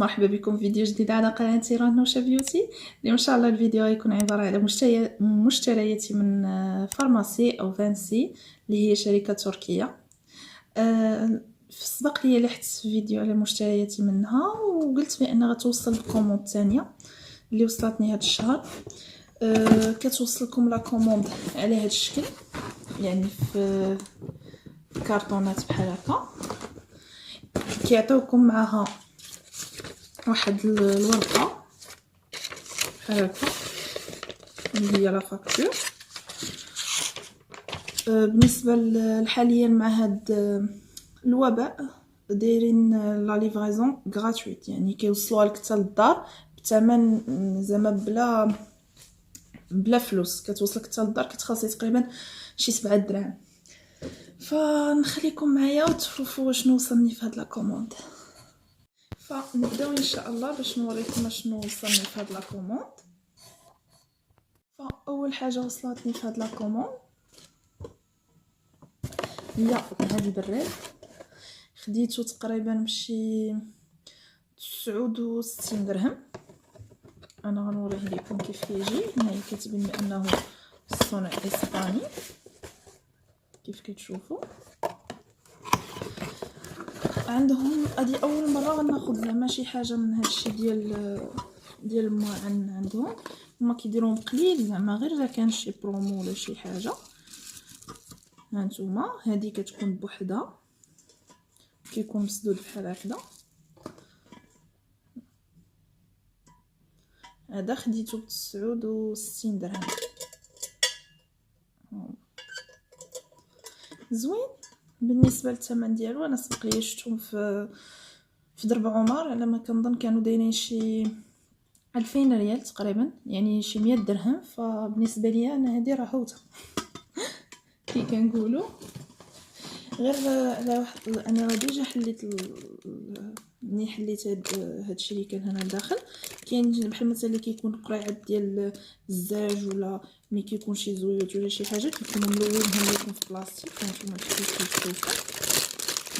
مرحبا بكم في فيديو جديد على قناة رنوشة بيوتي. اليوم ان شاء الله الفيديو يكون عبارة على مشترياتي من فارماسي او فانسي اللي هي شركة تركية. في السبق لي لحت فيديو على مشترياتي منها وقلت بان غتوصل الكوموند الثانيه اللي وصلتني هذا الشهر. كتوصلكم لا كوموند على هذا الشكل، يعني في كرتونات بحال هكا، كيعطيوكم معها واحد الورقه بحال هكا اللي هي لا فاكتور. بالنسبه حاليا مع هاد الوباء دايرين لا ليفريزون غراتويت، يعني كيوصلوها لك حتى للدار بثمن زعما بلا فلوس، كتوصلك حتى للدار كتخلصي تقريبا شي 7 دراهم. فنخليكم معايا وتشوفوا شنو وصلني في هاد لا كوموند. فنبداو ان شاء الله باش نوريكم شنو وصلني في هاد لا كوموند. فاول حاجه وصلتني في هاد لا كوموند هي هاد البراد، خديته تقريبا بشي 69 درهم. انا غنوريه لكم كيف كيجي. هنا كاتبين بانه الصنع اسباني كيف كتشوفوا. عندهم هذه اول مره غناخذ زعما شي حاجه من هادشي ديال الماعن. عندهم هما كيديروهم قليل زعما غير الا كان شي برومو ولا شي حاجه. هانتوما هذه كتكون بوحدها، كيكون مسدود بحال هكذا. هذا خديته ب 69 درهم، زوين بالنسبه للثمن ديالو. انا سبق لي شفتهم في درب عمر على ما كنظن كانوا دايرين شي 2000 ريال تقريبا، يعني شي 100 درهم. فبالنسبه لي انا هذه راهوته كي كنقولوا. غير على واحد انا ديجا حليت ملي حليت هاد الشيء اللي كان هنا لداخل، كاين بحال مثلا اللي كيكون قريعات ديال الزاج ولا ملي كيكون شي زويوت ولا شي حاجه كيكونوا ملونهم لكم في بلاستيك. هانتوما كيف كتشوفوا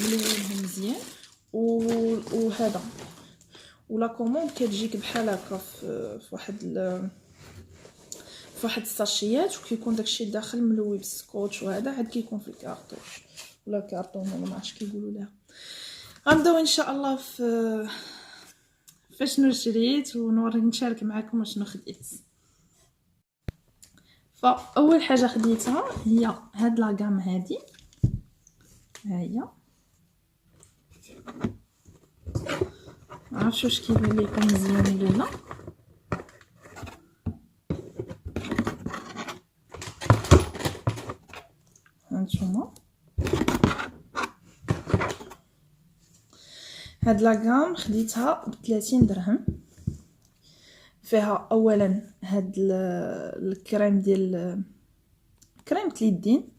ملونهم مزيان. وهذا ولا كوموند كتجيك بحال هكا في واحد الساشيات، وكيكون داكشي الداخل ملوي بالسكوتش، وهذا عاد كيكون في الكارطوش ولا كارطون ولا ما عرفتش كيقولوا لها. غنبداو ان شاء الله في شنو شريت نشارك معكم شنو خديت. فاول حاجه خديتها هي هاد لاغام هادي، ها هي. معرفتش واش كيبان لكم مزيان ولا لا. هانتوما هاد لاغام خديتها ب 30 درهم. فيها اولا هاد الكريم ديال كريمه اليدين،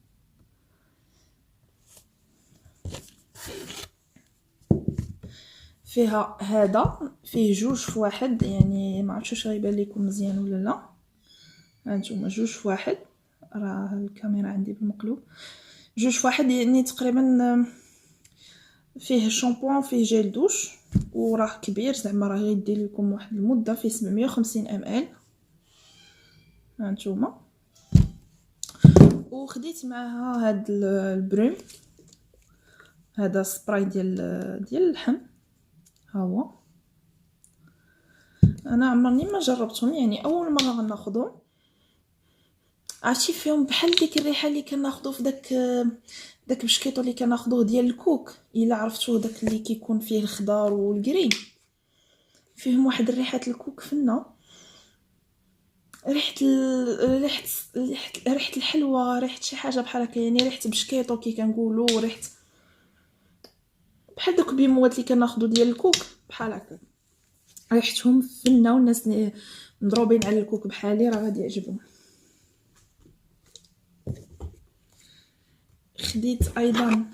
فيها هذا فيه جوج في واحد، يعني ما عرفتش واش غيبان لكم مزيان ولا لا. هانتوما جوج في واحد، راه الكاميرا عندي بالمقلوب. جوج في واحد يعني تقريبا فيه شامبوان فيه جيل دوش، وراه كبير زعما راه غيدير لكم واحد المده. فيه 750 ml. هانتوما وخديت معها هاد البروم، هذا سبراي ديال اللحم. ها هو انا عمرني ما جربتهم، يعني اول مره غناخذهم. عرفتي فيهم بحال ديك الريحه اللي كناخذو في داك بشكيطو اللي كناخذوه ديال الكوك، الا عرفتوه داك اللي كيكون فيه الخضار والكري، فيهم واحد الريحه الكوك فينا، ريحه الحلوى، ريحه شي حاجه بحال هكا، يعني ريحه بشكيطو كي كنقولوا، ريحه بحال دوك بيموات اللي كناخذو ديال الكوك بحال هكا. ريحتهم فينا، والناس اللي مضروبين على الكوك بحالي راه غادي يعجبهم. خديت ايضا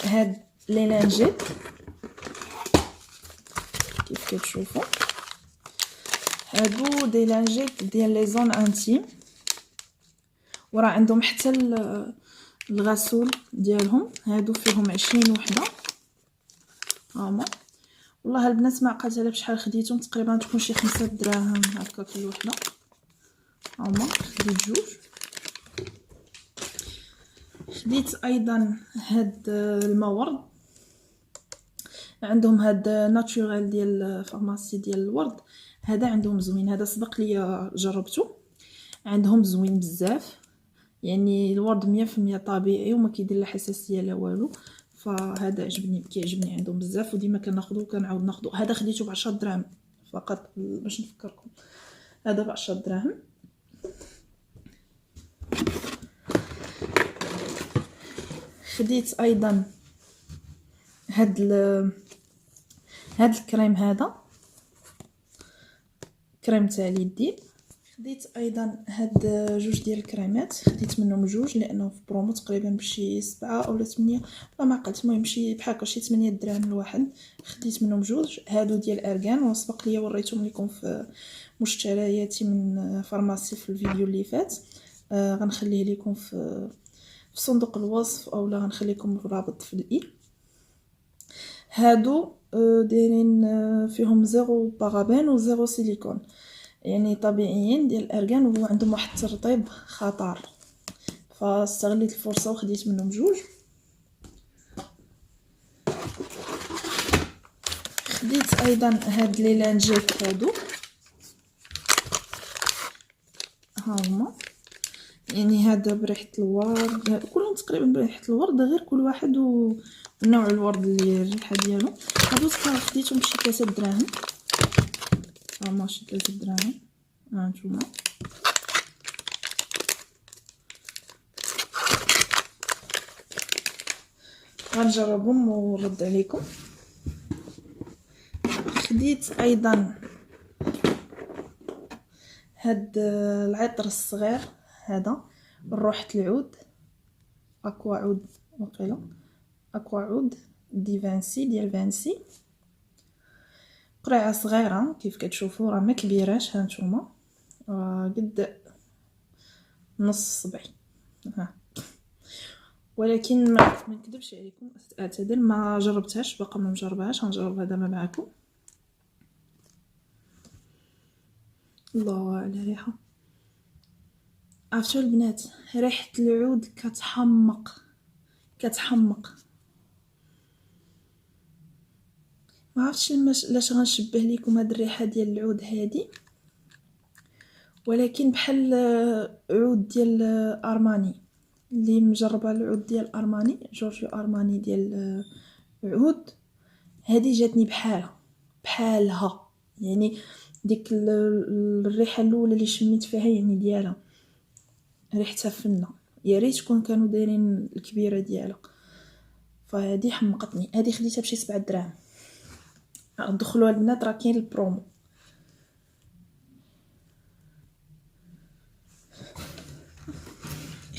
هاد لي لانجيت كيف كتشوفوا. هادو دي لانجيت ديال لي زون انتيم، وراه عندهم حتى الغسول ديالهم. هادو فيهم 20 وحده. هما والله البنات ما عقلت على بشحال خديتهم، تقريبا تكون شي 5 دراهم هكا كل وحده. هما خديت جوج. خديت ايضا هاد المورد، عندهم هاد ناتشورال ديال فارماسي ديال الورد، هذا عندهم زوين، هذا سبق لي جربته، عندهم زوين بزاف، يعني الورد 100% طبيعي وما كيدير لا حساسيه لا والو، فهذا عجبني، كيعجبني عندهم بزاف وديما كناخذو وكنعاود ناخذو. هذا خديته ب10 دراهم فقط باش نفكركم، هذا ب10 دراهم. خديت ايضا هاد الكريم، هذا كريم تاع اليدين. خديت ايضا هاد جوج ديال الكريمات، خديت منهم جوج لانه في برومو تقريبا بشي 7 أو 8 ما عقلت، المهم شي بحال هكا شي 8 دراهم الواحد. خديت منهم جوج، هادو ديال ارغان وسبق ليا وريتهم لكم في مشترياتي من فارماسي في الفيديو اللي فات. غنخليه لكم في صندوق الوصف اولا غنخليكم الرابط في الاي. هادو دايرين فيهم 0 بارابين و 0 سيليكون، يعني طبيعيين ديال الارغان وعندهم واحد الترطيب خطر، فاستغليت الفرصه وخديت منهم جوج. خديت ايضا هاد لي لانجيت هادو، ها هما، يعني هذا بريحه الورد، كلهم تقريبا بريحه الورد غير كل واحد ونوع الورد اللي الريحه ديالو. هادو خديتهم بشي 3 دراهم، ها هما شي 3 دراهم، ها نتوما. غنجربهم ونرد عليكم. خديت ايضا هاد العطر الصغير، هذا روحة العود، اكوا عود وقيلا، اكوا عود دي فانسي ديال فانسي، قريعه صغيره كيف كتشوفوا، راه ما كبيراش، ها نتوما قد نص صبعي، ها. ولكن ما نكذبش عليكم، اعتذر ما جربتهاش باقا، ما مجربهاش، غنجربها دابا معكم. الله على ريحه، عرفتوا البنات ريحه العود كتحمق، ما عرفتش لاش غنشبه لكم هاد الريحه ديال العود هادي، ولكن بحال عود ديال ارماني، اللي مجربه العود ديال ارماني، جورجيو ارماني ديال عود، هذه جاتني بحالها، يعني ديك الريحه الاولى اللي شميت فيها يعني ديالها ريحتها فنه، يا ريت تكون كانوا دايرين الكبيره ديالها، فهذه حمقتني. هذه خديتها بشي 7 دراهم، دخلوا البنات راه كاين البرومو.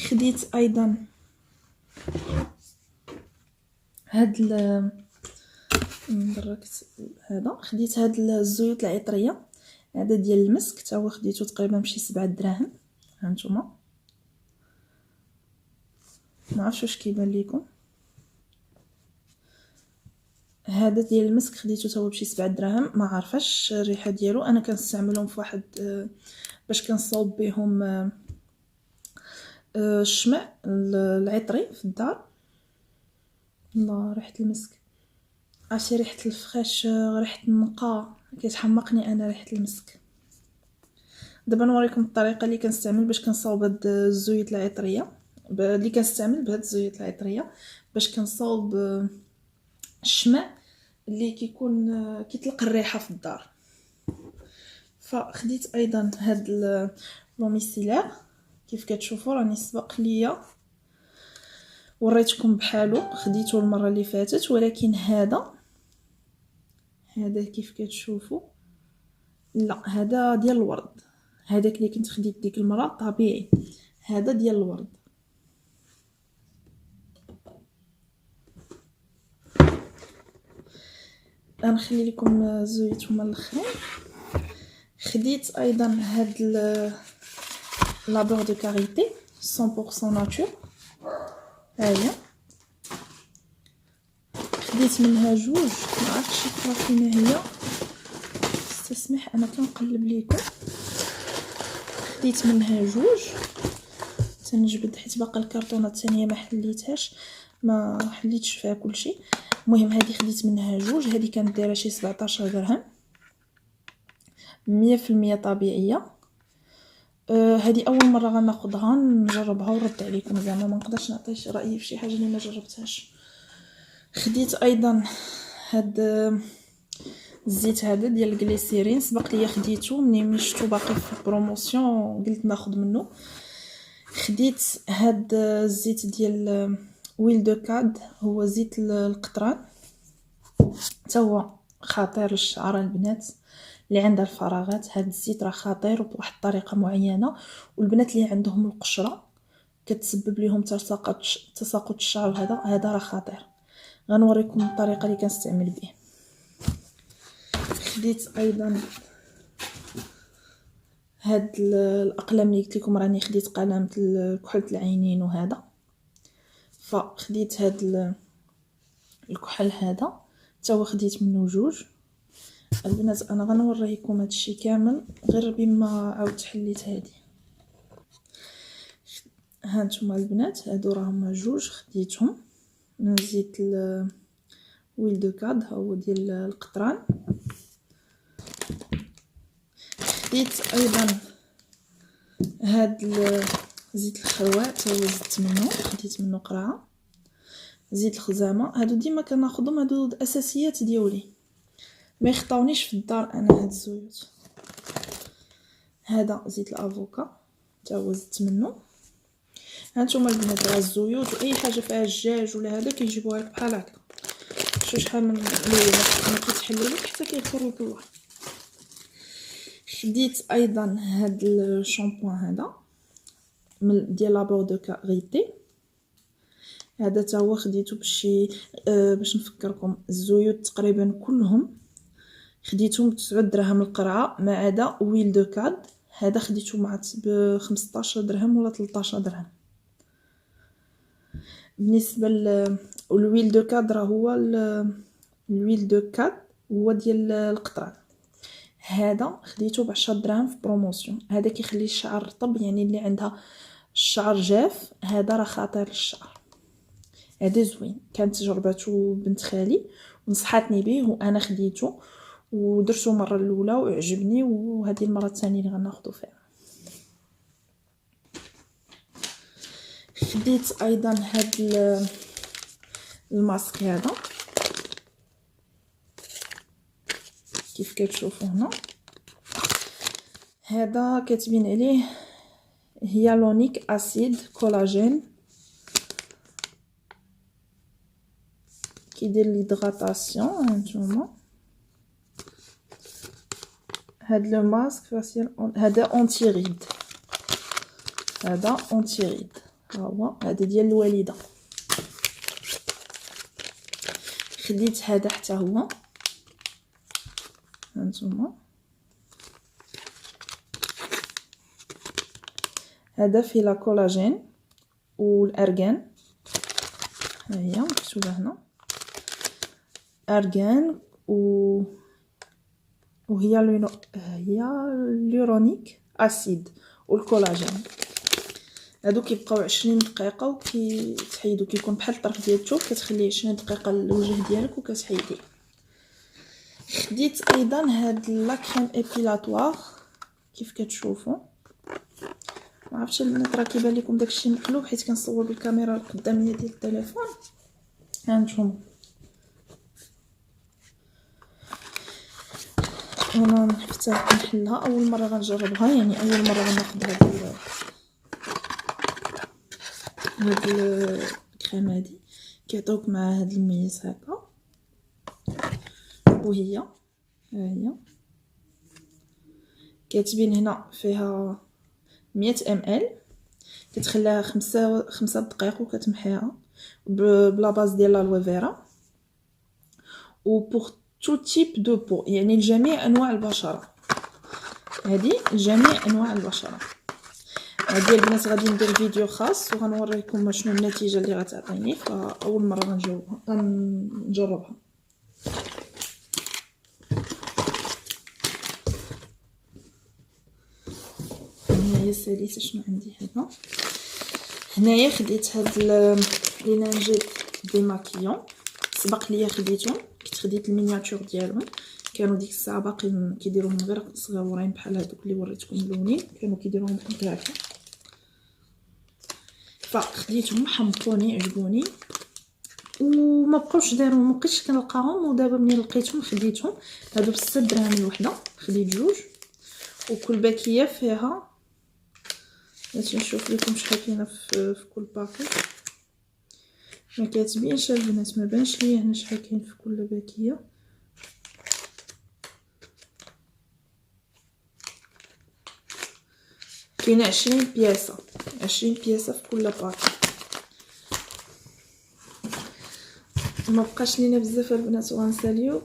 خديت ايضا هاد دركت هذا، خديت هاد الزيوت العطريه، هذا ديال المسك حتى هو خديته تقريبا بشي 7 دراهم، ها نتوما، ما عرفتش واش كيبان لكم، هذا ديال المسك خديته حتى هو بشي 7 دراهم، ما عارفاش الريحه ديالو، انا كنستعملهم في واحد باش كنصاوب بهم الشمع العطري في الدار. الله ريحه المسك، عرفتي ريحه الفخاش، ريحه النقاء كتحمقني انا ريحه المسك. دابا نوريكم الطريقه اللي كنستعمل باش كنصاوب هاد الزيوت العطريه، اللي كنستعمل بهاد الزيوت العطريه باش كنصاوب الشمع اللي كيكون كيطلق الريحه في الدار. فخديت ايضا هاد لوميسيلير، كيف كتشوفوا راني سبق ليا وريتكم بحالو، خديته المره اللي فاتت، ولكن هذا كيف كتشوفوا لا، هذا ديال الورد، هذاك اللي كنت خديت ديك المره طبيعي، هذا ديال الورد. غنخلي لكم الزيوت هما الاخرين. خديت ايضا هاد لابور دو كاريتي 100% ناتور، هاهي خديت منها جوج، ما عرفتش فين هي، استسمح انا كنقلب ليكم. خديت منها جوج تنجبد حيت باقا الكرتونه الثانيه ما حليتهاش، ما حليتش فيها كلشي. المهم هذه خديت منها جوج، هذه كانت دايره شي 17 درهم 100% طبيعيه. هذه اول مره غناخذها نجربها ونرد عليكم، زعما ما نقدرش نعطي رايي في شي حاجه اللي ما جربتهاش. خديت ايضا هاد الزيت هذا ديال الجليسيرين، سبق لي خديته مني شفتو باقي في بروموسيون قلت ناخذ منه. خديت هاد الزيت ديال ويل دو كاد، هو زيت القطران، حتى هو خطير للشعر البنات اللي عندها الفراغات. هاد الزيت راه خطير بواحد الطريقه معينه، والبنات اللي عندهم القشره كتسبب لهم تساقط الشعر، هذا راه خطير. غنوريكم الطريقه اللي كنستعمل به. خديت ايضا هاد الاقلام اللي قلت لكم، راني خديت قلم كحله العينين وهذا، فخديت هاد الكحل هذا حتى هو خديت منه جوج. البنات انا غنوريكم هادشي كامل غير بما عاودت حليت هادي. هانتوما البنات هادو راهم جوج خديتهم من زيت ويل دو كاد، هو ديال القطران. خديت ايضا هاد زيت الخروات، هو زدت منه، خديت منه قرعه. زيت الخزامه، هادو ديما كناخذهم، هادو الاساسيات ديالي، ما يخطاونيش في الدار انا هاد الزيوت. هذا زيت الافوكا حتى هو زدت منه. هانتوما البنات راه الزيوت واي حاجه فيها الدجاج ولا هذا كيجيبوها لك بحال هكا، شحال من الاول ما كيتحلوا لك حتى كيخرج لك الله. خديت ايضا هاد الشامبوان هذا من ديال لابور دو كاريتي، هذا تا هو خديته باش نفكركم. الزيوت تقريبا كلهم خديتهم ب9 دراهم القرعه، ما عدا ويل دو كاد هذا خديته مع ب 15 درهم ولا 13 درهم. بالنسبه للويل دو كاد راه هو الويل دو كاد هو ديال القطران، هذا خديته ب10 دراهم في بروموسيون. هذا كيخلي الشعر رطب، يعني اللي عندها الشعر جاف هذا راه خطير للشعر. هذا زوين، كانت تجربته بنت خالي ونصحاتني به وانا خديته ودرته المره الاولى وعجبني، وهذه المره الثانيه اللي غناخذو فيها. خديت ايضا هاد الماسك هذا كيف كتشوفوا هنا، هذا كاتبين عليه هيالونيك اسيد كولاجين، كيدير ليدغاتاسيون. هانتوما هاد لو ماسك فاسيال، هذا اونتي ريد، هذا اونتي ريد، ها هو هذا ديال الوالده. خديت هذا حتى هو، هانتوما هذا فيه لا كولاجين والارغان، ها هي مكتوبه هنا ارغان وهي هيالورونيك اسيد والكولاجين. هادو كيبقاو 20 دقيقه وكيتحيدوا، كيكون بحال الطرف ديال الثوب، كتخليه 20 دقيقه للوجه ديالك وكتحيديه. خديت ايضا هاد لا كريم ايبيلاتوار كيف كتشوفوا، ما عرفتش البنات راه كيبان لكم داكشي مقلوب حيت كنصور بالكاميرا القداميه ديال التليفون. هانتوما انا نفتح نحلها، اول مره غنجربها، يعني اول مره غناخذ هاد الكريم هادي. كيعطيوك مع هاد الميس هكا، وهي ها هي كاتبين هنا فيها 100 ml، كتخليها 5 دقائق وكتمحيها بلا باز ديال الالوي فيرا، و بور تو تيب دو بو، يعني لجميع انواع البشره، هذه لجميع انواع البشره. هادي البنات غادي ندير فيديو خاص وغنوريكم شنو النتيجه اللي غتعطيني، فاول مره غنجربها. هنايا ساليت شنو عندي هنا. هنايا خديت هاد لي لانجيت ديماكيون، سبق ليا خديتهم، كنت خديت المينياتور ديالهم، كانوا ديك الساعه باقيين كيديروهم غير صغيورين بحال هادوك اللي وريتكم ملونين، كانوا كيديروهم هكا، فخديتهم حمقوني عجبوني وما بقاوش داروا، ما بقيتش كنلقاهم، ودابا ملي لقيتهم خديتهم. هادو ب 6 دراهم الوحده، خديت جوج، وكل باكيه فيها، باش نشوف لكم شحال كاينه في كل باكي. ما كاتبينش البنات، ما بانش ليا هنا شحال كاين في كل باكيه. كاينه 20 بياسه، 20 بياسه في كل باكي. ما بقاش لينا بزاف البنات وغنساليو.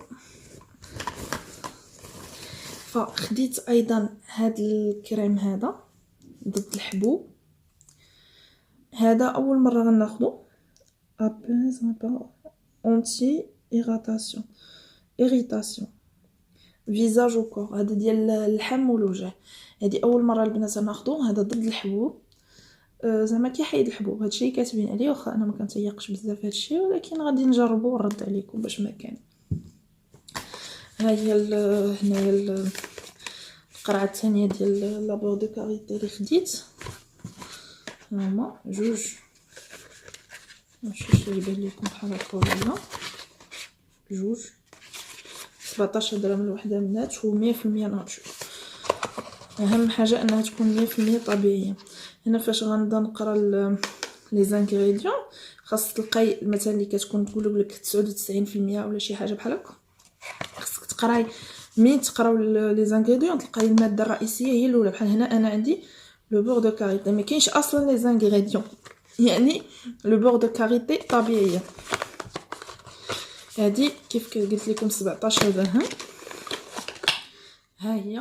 فخديت ايضا هاد الكريم هذا ضد الحبوب، هذا اول مره غناخذو، ابيز اونتي ايريتاسيون فيزاج وكور، هذا ديال اللحم والوجه. هذه اول مره البنات ناخذو، هذا ضد الحبوب، زعما كيحيد الحبوب، هادشي اللي كاتبين عليه، واخا انا ما كنتيقش بزاف هادشي، ولكن غادي نجربو ونرد عليكم باش ما كان. ها هي هنايا القرعه الثانيه ديال لابور دو كاريتي اللي خديت، هما جوج، ماشي يبان لكم بحال هكا ولا لا، جوج 17 درهم الوحده البنات، و100% ناتشور. اهم حاجه انها تكون 100% طبيعيه. هنا فاش غنبدا نقرا لي زانغريديون، خاص تلقاي مثلا اللي كتكون تقول لك 99% ولا شي حاجه بحال هكا، خاصك تقراي مين تقراو لي زانغريديون تلقاي الماده الرئيسيه هي الاولى. بحال هنا انا عندي لو بور دو كاريتي، ما كاينش اصلا لي زانغريديون، يعني لو بور دو كاريتي طبيعيه. هذه كيف قلت لكم 17 درهم. ها هي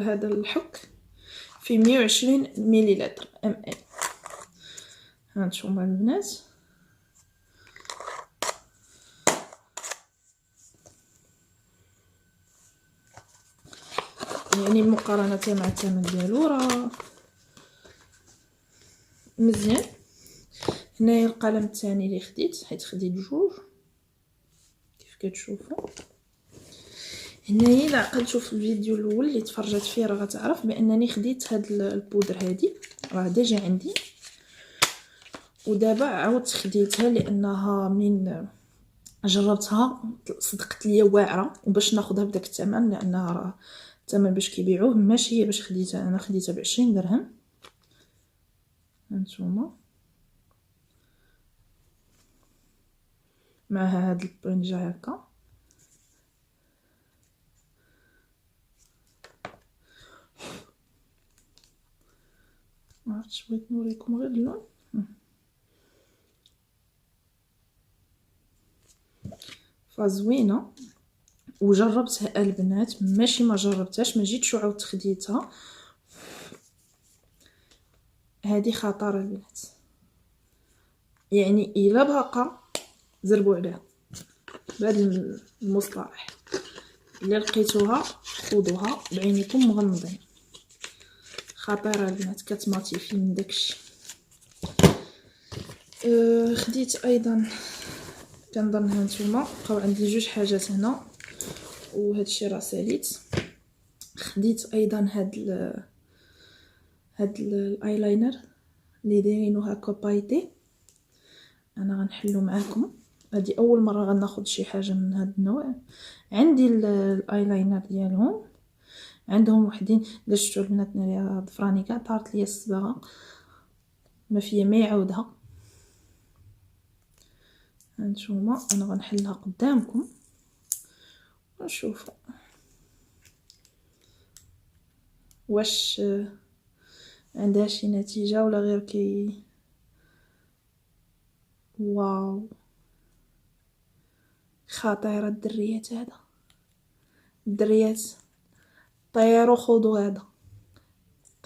هذا الحك في 120 مليلتر ام ال. هانتوما البنات، يعني مقارنه مع الثمن ديالو راه مزيان. هنايا القلم الثاني اللي خديت، حيت خديت جوج كيف كتشوفوا. هنايا الا عقلتوا في الفيديو الاول اللي تفرجت فيه راه غتعرف بانني خديت هاد البودر هادي، راه ديجا عندي، ودابا عاودت خديتها لانها من جربتها صدقت ليا واعره، وباش ناخذها بداك الثمن، لانها راه الثمن باش كيبيعوه ماشي هي باش خديتها انا، خديتها ب20 درهم. هانتوما معها هاد البرنجه هكا، عرفتش بغيت نوريكم غير اللون. فزوينه وجربتها البنات، ماشي ما جربتهاش، ما جيتش وعاودت خديتها. هذه خطره البنات، يعني الا باقا زربوا عليها بهذا المصطلح، الا لقيتوها خذوها بعينيكم مغمضين، خطيره البنات، كتماتي في من داكشي. خديت ايضا كنظن هانتوما بقاو عندي جوج حاجات هنا، وهادشي راه ساليت. خديت ايضا هاد الايلاينر اللي دايرينو هكا بايتي، انا غنحلو معاكم. هذه اول مره غناخذ شي حاجه من هاد النوع. عندي الايلاينر ديالهم، عندهم وحدين الا شفتوا البنات ناريه ضفراني كاع طارت ليا الصباغه، ما فيا ما يعاودها. هانتوما انا غنحلها قدامكم ونشوفوا واش عندها شي نتيجه ولا غير واو خطيره الدريات. هذا الدريات طيروا خذوا هذا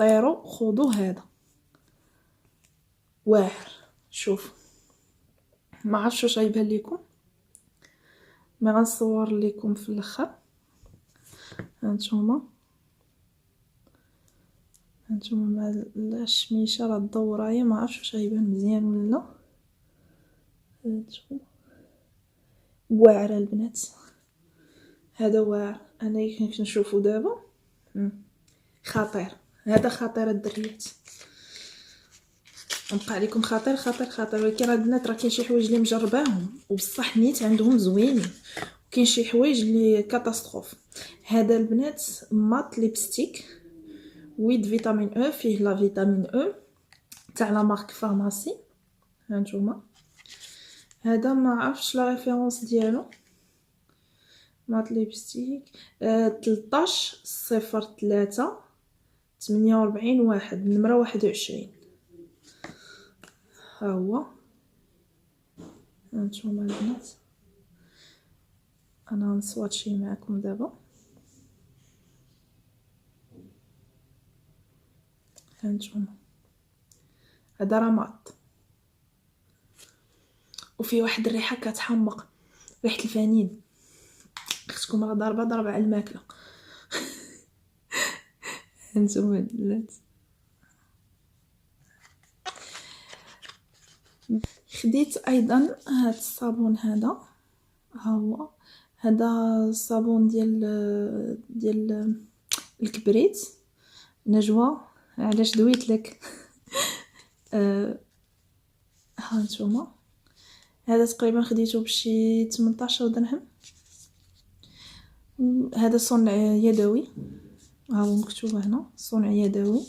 طيروا خذوا هذا واعر. شوف ما عرفتش واش غيبان لكم، ما غنصور لكم في الاخر. هانتوما مع الشميشه راه الدورايه، ما عرفتش واش غيبان مزيان ولا. هانتوما واعر البنات، هذا واعر. انا كنت نشوفو دابا خطير، هذا خطير الدريات. نبقى عليكم خطير خطير خطير. ولكن راه البنات راه كاين شي حوايج اللي مجرباهم وبصح نيت عندهم زوينين، وكاين شي حوايج اللي كاتاستروف. هذا البنات مات ليبستيك ويد فيتامين او، فيه لا فيتامين او تاع لا مارك فارماسي. هانتوما هذا ما عرفتش لا ريفيرونس ديالو. مات ليبستيك 13/03/48 النمره 21. ها هو. هانتوما البنات انا نسواتشي معكم دابا. هانتوما هذا راه مات وفيه واحد الريحه كتحمق، ريحه الفانين. اختكم راه ضربه على الماكله. هانتوما البنات خديت ايضا هاد الصابون هذا. ها هو هذا الصابون ديال الكبريت نجوى. علاش دويت لك؟ هانتوما هذا تقريبا خديته بشي 18 درهم. هذا صنع يدوي، ها هو مكتوب هنا صنع يدوي.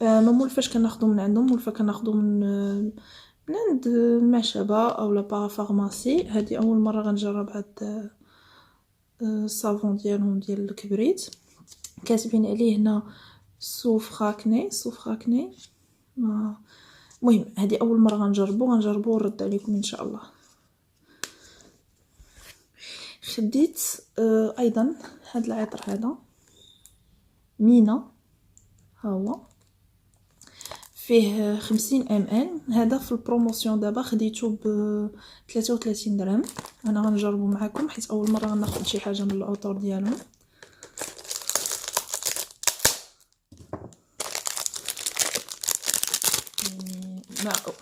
ما مولفاش كناخذو من عندهم، مولفا كناخذو من عند المعشبه او لا بارافارماسي. هذه اول مره غنجرب هاد الصابون ديالهم ديال الكبريت. كاتبين عليه هنا سوفراكني المهم هذه اول مره غنجربو ونرد عليكم ان شاء الله. خديت ايضا هاد العطر هذا مينا. ها هو فيه 50 ml. هذا في البروموسيون دابا خديته ب 33 درهم. انا غنجربو معكم حيت اول مره غناخذ شي حاجه من العطور ديالهم.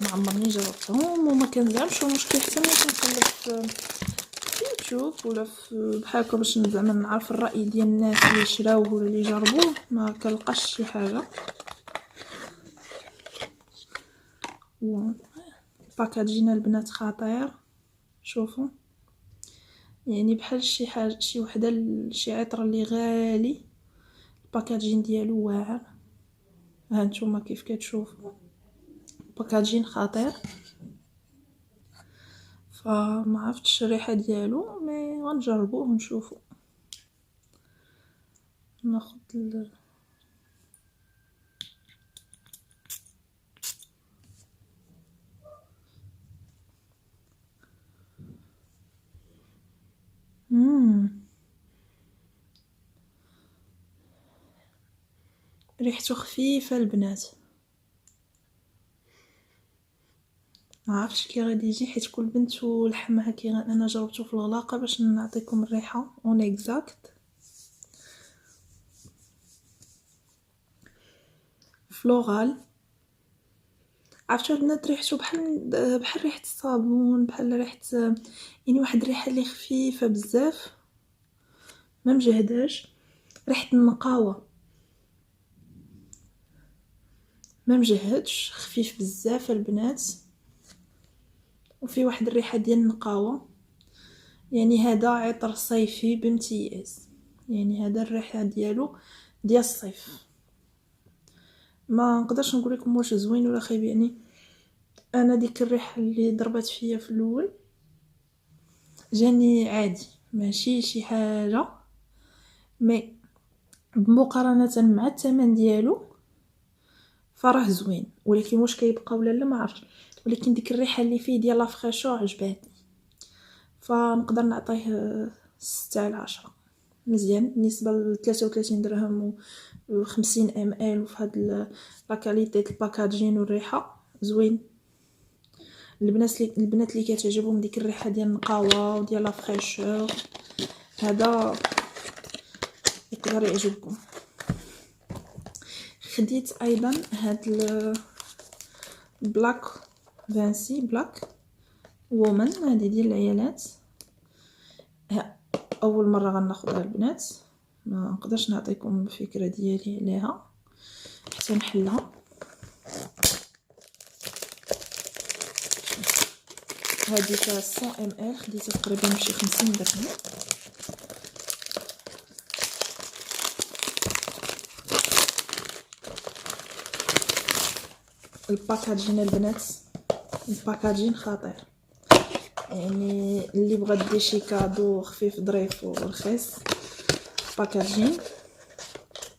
ما عمرني جربتهم وما كنزعمش المشكل حتى ملي كنقلب في يوتيوب ولا في بحال هكا باش زعما نعرف الراي ديال الناس اللي شراوه ولا اللي جربوه، ما كنلقاش شي حاجه. الباكاجين البنات خطير. شوفوا يعني بحال شي حاجه شي وحده شي عطر اللي غالي. الباكاجين ديالو واعر. ها نتوما كيف كتشوفوا باكاجين خطير. فما عرفتش الريحه ديالو مي غنجربوه ونشوفوا. ناخذ ريحته خفيفه البنات. ما عرفتش كي غادي يجي حيت كل بنت ولحمها كي انا جربته في الغلاقه باش نعطيكم الريحه اون اكزاكت. فلورال. عرفتوا البنات ريحته بحال ريحه الصابون، بحال ريحه يعني واحد الريحه اللي خفيفه بزاف ما مجهداش. ريحه النقاوه ما مجهدش، خفيف بزاف البنات وفي واحد الريحه ديال النقاوه. يعني هذا عطر صيفي بامتياز، يعني هذا الريحه ديالو ديال الصيف. ما نقدرش نقول لكم واش زوين ولا خايب. يعني انا ديك الريحه اللي ضربت فيا في الاول جاني عادي، ماشي شي حاجه، مي بمقارنه مع الثمن ديالو فراه زوين. ولكن واش كيبقى ولا لا ما عرفتش، ولكن ديك الريحه اللي فيه ديال لافريشور عجباتني، فنقدر نعطيه 6/10. مزيان بالنسبه ل 33 درهم و 50 ام ال. وفي هاد لا كاليتي الباكاجين والريحه زوين. البنات اللي كتعجبهم ديك الريحه ديال النقاوه وديال لا فريشور هذا يقدر يعجبكم. خديت ايضا هاد البلاك فانسي بلاك وومن، هذه ديال العيالات. اول مره غناخذها البنات، ما نقدرش نعطيكم الفكره ديالي عليها حتى نحلها. هذه فيها 100 ام ال، خديتها تقريبا بشي 50 درهم. الباكاجين البنات، الباكاجين خطير، يعني اللي بغى دير شي كادو خفيف ظريف ورخيص باكاجين.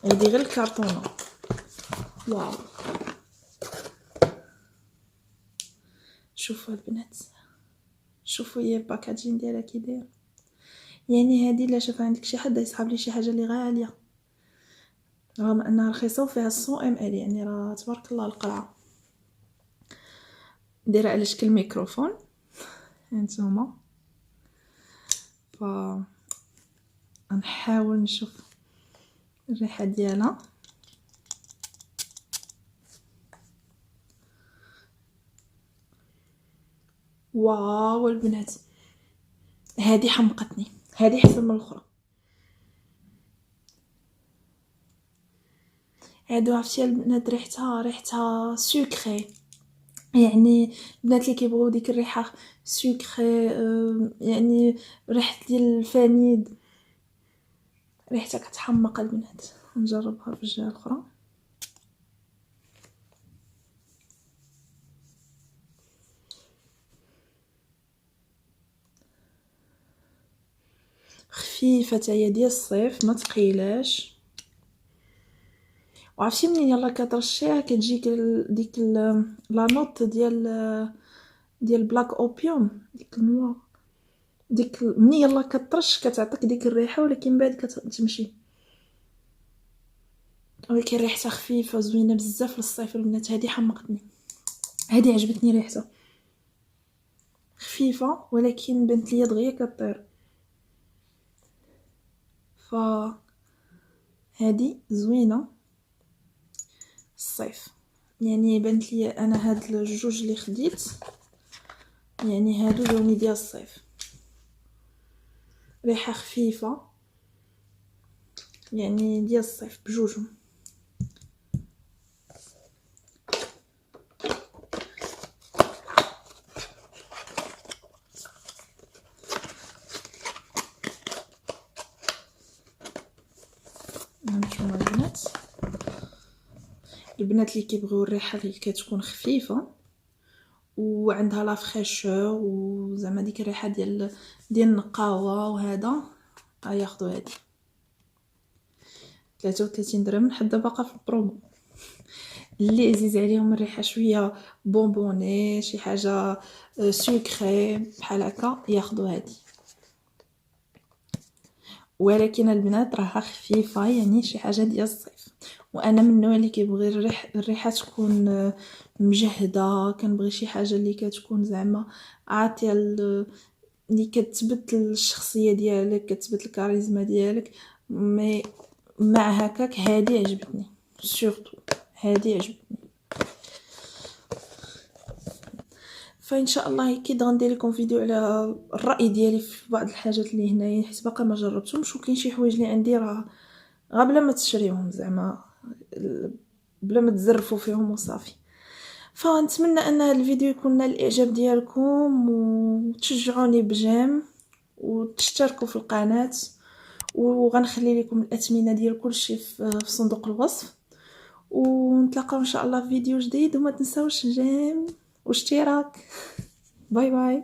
هادي غير الكارطونه. واو شوفوا البنات، شوفوا هي الباكاجين ديالها كي داير. يعني هذه الا شاف عندك شي حد يسحب لي شي حاجه اللي غاليه رغم انها رخيصه وفيها 100 ام ال، يعني راه تبارك الله القرعه. دايره على شكل ميكروفون هانتوما. ف نحاول نشوف الريحه ديالها. واو البنات، هذه حمقتني، هذه احسن من الاخرى. هادو عرفتي البنات ريحتها سكري، يعني البنات اللي كيبغيو ديك الريحه سكري، يعني ريحه ديال الفانيد، ريحتها كتحمق البنات. نجربها في الجهه الاخرى. خفيفه هي ديال الصيف، ما ثقيلاش. وعرفتي منين يلا كترشيها كتجيك ديك لا نوت ديال بلاك اوبيوم، ديك النوا، ديك منين يلا كترش كتعطيك ديك الريحه، ولكن بعد كتمشي. ولكن ريحتها خفيفه زوينه بزاف للصيف البنات. هذه حمقتني، هذه عجبتني ريحتها خفيفه ولكن بنت لي دغيا كطير. ف هذه زوينه الصيف، يعني بنت لي انا هاد الجوج اللي خديت يعني هادو لوني ديال الصيف، ريحه خفيفه يعني ديال الصيف بجوجهم. هانتوما البنات اللي كيبغيو الريحه اللي كتكون خفيفه وعندها لا فريشور وزعما ديك الريحه ديال النقاوه وهذا ياخذوا هذه 33 درهم حتى باقا في البرومو. اللي عزيز عليهم الريحه شويه بونبوني شي حاجه سكري بحال هكا ياخذوا هذه. ولكن البنات راها خفيفه يعني شي حاجه ديال الصيف، وانا من النوع اللي كيبغي الريحه تكون مجهده. كنبغي شي حاجه اللي كتكون زعما عاطيه اللي كتثبت الشخصيه ديالك، كتثبت الكاريزما ديالك. مي مع هكاك هذه عجبتني سورتو، هذه عجبتني. فان شاء الله اكيد غندير لكم فيديو على الراي ديالي في بعض الحاجات اللي هنايا، حيت باقا ما جربتهمش وكاين شي حوايج اللي عندي راه بلا ما تشريوهم زعما بلا ما تزرفوا فيهم وصافي. فنتمنى ان هذا الفيديو يكون نال الاعجاب ديالكم وتشجعوني بجيم وتشتركوا في القناه، وغنخلي لكم الاثمنه ديال كلشي في صندوق الوصف. ونتلاقاو ان شاء الله في فيديو جديد، وما تنساوش جيم واشتراك. باي باي.